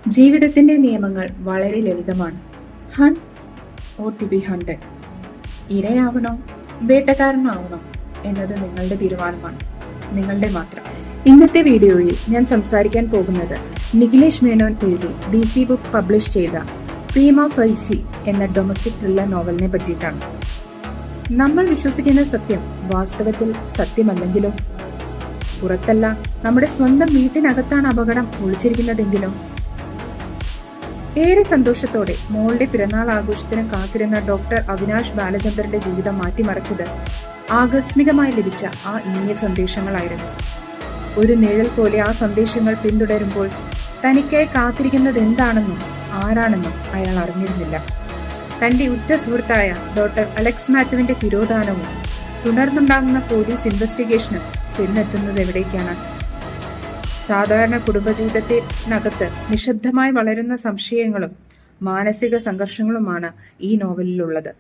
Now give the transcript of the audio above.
ജീവിതത്തിന്റെ നിയമങ്ങൾ വളരെ ലളിതമാണ്. ഹൺ ഓർ ടു ബി ഹണ്ടഡ്. ഇരയാവണോ വേട്ടക്കാരനാവണോ എന്നത് നിങ്ങളുടെ തീരുമാനമാണ്, നിങ്ങളുടെ മാത്രം. ഇന്നത്തെ വീഡിയോയിൽ ഞാൻ സംസാരിക്കാൻ പോകുന്നത് നിഖിലേഷ് മേനോൻ എഴുതി DC ബുക്ക് പബ്ലിഷ് ചെയ്ത പ്രീമ ഫൈസി എന്ന ഡൊമസ്റ്റിക് ത്രില്ലർ നോവലിനെ പറ്റിയിട്ടാണ്. നമ്മൾ വിശ്വസിക്കുന്ന സത്യം വാസ്തവത്തിൽ സത്യമല്ലെങ്കിലോ? പുറത്തല്ല, നമ്മുടെ സ്വന്തം വീട്ടിനകത്താണ് അപകടം ഒളിച്ചിരിക്കുന്നതെങ്കിലോ? ഏറെ സന്തോഷത്തോടെ മോളുടെ പിറന്നാൾ ആഘോഷത്തിന് കാത്തിരുന്ന ഡോക്ടർ അവിനാഷ് ബാലചന്ദ്രന്റെ ജീവിതം മാറ്റിമറിച്ചത് ആകസ്മികമായി ലഭിച്ച ആ ഇമെയിൽ സന്ദേശങ്ങളായിരുന്നു. ഒരു നിഴൽ പോലെ ആ സന്ദേശങ്ങൾ പിന്തുടരുമ്പോൾ തനിക്കായി കാത്തിരിക്കുന്നത് എന്താണെന്നും ആരാണെന്നും അയാൾ അറിഞ്ഞിരുന്നില്ല. തന്റെ ഉറ്റ സുഹൃത്തായ ഡോക്ടർ അലക്സ് മാത്യുവിന്റെ തിരോധാനവും തുടർന്നുണ്ടാകുന്ന പോലീസ് ഇൻവെസ്റ്റിഗേഷനും ചെന്നെത്തുന്നത് എവിടേക്കാണ്? സാധാരണ കുടുംബജീവിതത്തിനകത്ത് നിശബ്ദമായി വളരുന്ന സംശയങ്ങളും മാനസിക സംഘർഷങ്ങളുമാണ് ഈ നോവലിലുള്ളത്.